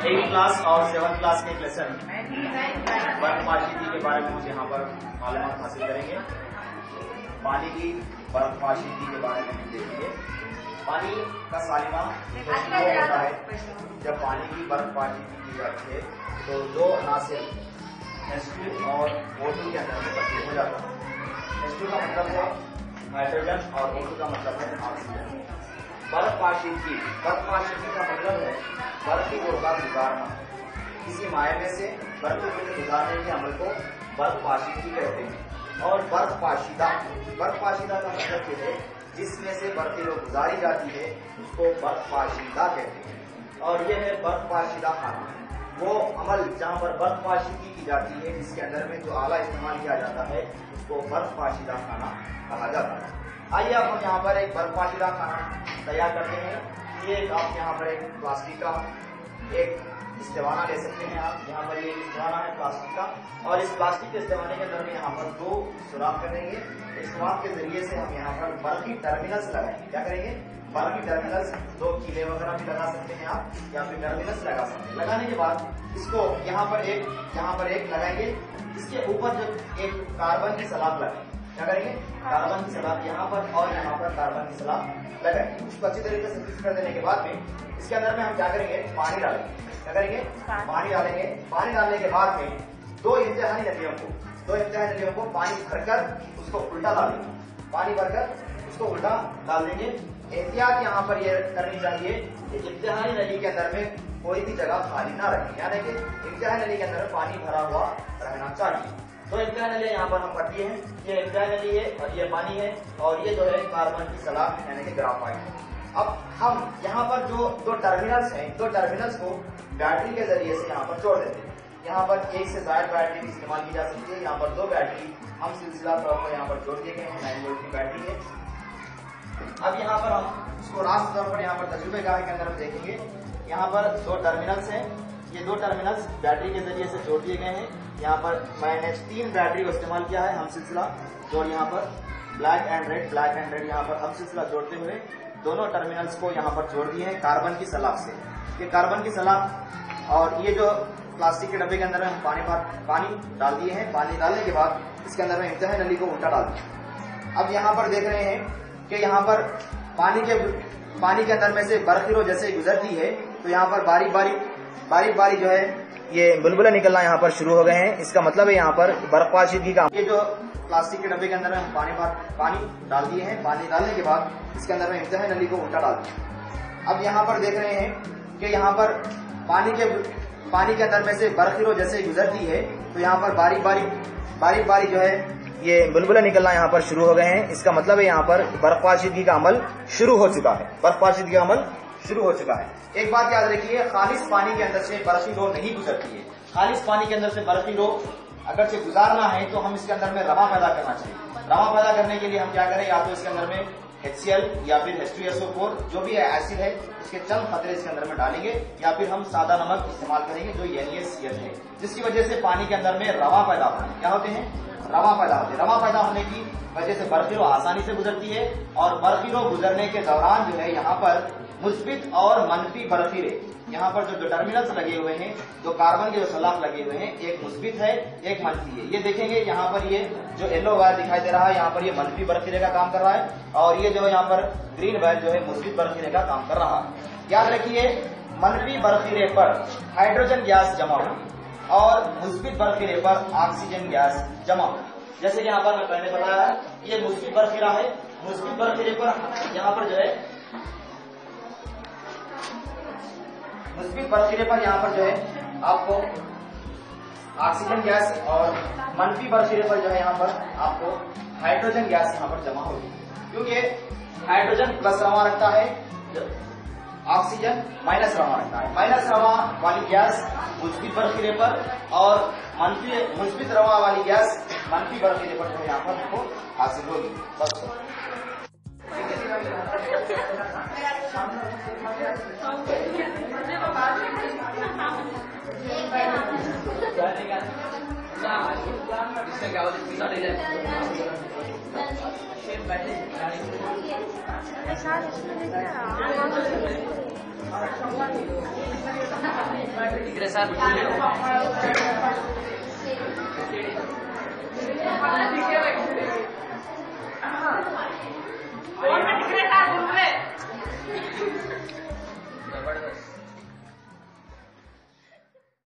8th class और 7th class के lesson बर्फपाशी के बारे में हम यहाँ पर मालूमात हासिल करेंगे। पानी की बर्फपाशी के बारे में हम देखेंगे। पानी का सालिमा होता है जब पानी की बर्फपाशी की जाती है तो दो अनासिर H2 और O2 के अंदर में तब्दील हो जाता है। H2 का मतलब है हाइड्रोजन और O2 का मतलब है ऑक्सीजन। बर्फपाशी का मतलब है बर्फ की गोला गुजारना। किसी माये में से बर्फ को गुजारने के अमल को बर्फपाशी कहते हैं। और बर्फपाशीदा का मतलब ये है जिसमें से बर्फी गुजारी जाती है उसको बर्फपाशीदा कहते हैं। और यह है बर्फपाशीदा खाना, वो अमल जहाँ पर बर्फपाशी की जाती है जिसके अंदर में जो आला इस्तेमाल किया जाता है उसको बर्फपाशीदा खाना कहा जाता है। आइए अब हम यहाँ पर एक बर्फपाशीदा खाना तैयार करते हैं। ये आप यहाँ पर एक प्लास्टिक का एक इस्तेवाना ले सकते हैं। आप यहाँ पर ये इस्तेवाना है प्लास्टिक का, और इस प्लास्टिक के इस्तेवाने के अंदर में यहाँ पर दो सुराख करेंगे। इस सुराख के जरिए से हम यहाँ पर बर्फी टर्मिनल्स लगाएंगे। क्या करेंगे? बर्फी टर्मिनल्स, दो कीले वगैरह भी लगा सकते हैं आप, या फिर टर्मिनल्स लगा सकते हैं। लगाने के बाद इसको यहाँ पर एक लगाएंगे। इसके ऊपर जो एक कार्बन की सलाख लगाएंगे। क्या करेंगे? कार्बन की सलाख यहाँ पर और यहाँ पर कार्बन की सलाख लगाएंगे। उसको अच्छी तरीके से फिक्स कर देने के बाद में इसके अंदर में हम क्या करेंगे? पानी डालेंगे। क्या करेंगे? पानी डालेंगे। पानी डालने के बाद में दो इंतहाई नदियों को पानी भरकर उसको उल्टा डालेंगे। पानी भरकर उसको उल्टा डाल देंगे। एहतियात यहाँ पर यह करनी चाहिए कि इंतहाई नदी के अंदर में कोई भी जगह खाली ना रखें, यानी कि इंतहाई नदी के अंदर पानी भरा हुआ रहना चाहिए। तो इंतहाई नदी यहाँ पर हम पढ़ती है, ये इंतहाई नदी है और ये पानी है, और ये जो है कार्बन की सलाख यानी कि ग्राफाइट है। अब हम यहाँ पर जो दो टर्मिनल्स हैं, दो टर्मिनल्स को बैटरी के जरिए से यहाँ पर जोड़ देते हैं। यहाँ पर एक से ज्यादा बैटरी भी इस्तेमाल की जा सकती है। यहाँ पर दो बैटरी हम सिलसिला तौर पर यहाँ पर जोड़ दिए गए हैं। 9 वोल्ट की बैटरी है। अब यहाँ पर हम इसको रास्ते तौर पर यहाँ पर तजुर्बेगाह के अंदर देखेंगे। यहाँ पर दो टर्मिनल्स हैं, ये दो टर्मिनल्स बैटरी के जरिए से जोड़ दिए गए हैं। यहाँ पर मैंने 3 बैटरी को इस्तेमाल किया है हम सिलसिला, जो यहाँ पर ब्लैक एंड रेड यहाँ पर हम सिलसिला जोड़ते हुए दोनों टर्मिनल्स को यहाँ पर जोड़ दिए हैं कार्बन की सलाख से। ये कार्बन की सलाख और ये जो प्लास्टिक के डब्बे के अंदर हम पानी डाल दिए हैं। पानी डालने के बाद इसके अंदर में इंतहाई नली को उल्टा डाल दिया। अब यहाँ पर देख रहे हैं कि यहाँ पर पानी के अंदर में से बर्फीलो जैसे गुजरती है तो यहाँ पर बारीक बारीक जो है ये बुलबुले निकलना यहाँ पर शुरू हो गए हैं। इसका मतलब है यहाँ पर बर्फपाशी का ये जो प्लास्टिक के डब्बे के अंदर हम पानी डाल दिए हैं। पानी डालने के बाद इसके अंदर में इंतहाई नली को उल्टा डाल दिया। अब यहाँ पर देख रहे हैं कि यहाँ पर पानी के अंदर में से बर्फीलो जैसे गुजरती है तो यहाँ पर बारीक बारीक जो है ये बुलबुले निकलना यहाँ पर शुरू हो गए हैं। इसका मतलब है यहाँ पर बर्फपाशी का अमल शुरू हो चुका है। बर्फपाशी का अमल शुरू हो चुका है। एक बात याद रखिए, खालिश पानी के अंदर से बर्फी लो नहीं गुजरती है। खालिश पानी के अंदर से बर्फी लो अगर से गुजारना है तो हम इसके अंदर में रवा पैदा करना चाहिए। रवा पैदा करने के लिए हम क्या करें? या तो इसके अंदर में HCl या फिर H2SO4 जो भी एसिड है उसके चंद खतरे इसके अंदर में डालेंगे, या फिर हम सादा नमक इस्तेमाल करेंगे जो NaCl है, जिसकी वजह से पानी के अंदर में रवा पैदा होते हैं। क्या होते हैं? रवा पैदा होते हैं। रवा पैदा होने की वजह से बर्फीलो आसानी से गुजरती है, और बर्फीलो गुजरने के दौरान जो है यहाँ पर मुस्बित और मनफी बर्फीले यहाँ पर जो टर्मिनल्स लगे हुए हैं, जो कार्बन के जो सलाख लगे हुए हैं, एक मुस्बित है एक मनफी है। ये देखेंगे यहाँ पर ये जो येलो वायर दिखाई दे रहा है यहाँ पर ये मनफी बर्फीले का काम कर रहा है, और ये जो यहाँ पर ग्रीन वायर जो है मुस्बित बर्फीले का काम कर रहा है। याद रखिए, मनफी बर्फीले पर हाइड्रोजन गैस जमा होगी और मुस्बित बर्फीले पर ऑक्सीजन गैस जमा होगी। जैसे कि यहाँ पर मैं पहले बताया ये मुस्बित बर्फीला है। मुस्बित बर्फीले पर यहाँ पर जो है मुस्बित बर्फीले पर यहाँ पर जो है आपको ऑक्सीजन गैस, और मनफी बर्फीले पर जो है यहाँ पर आपको हाइड्रोजन गैस यहाँ पर जमा होगी। क्योंकि हाइड्रोजन प्लस रवा रखता है, ऑक्सीजन माइनस रवा रखता है। माइनस रवा वाली गैस मुस्बित बर्फीले पर और मुस्बित रवा वाली गैस मनफी बर्फीले पर जो है यहाँ पर आपको हासिल होगी। इकडे सर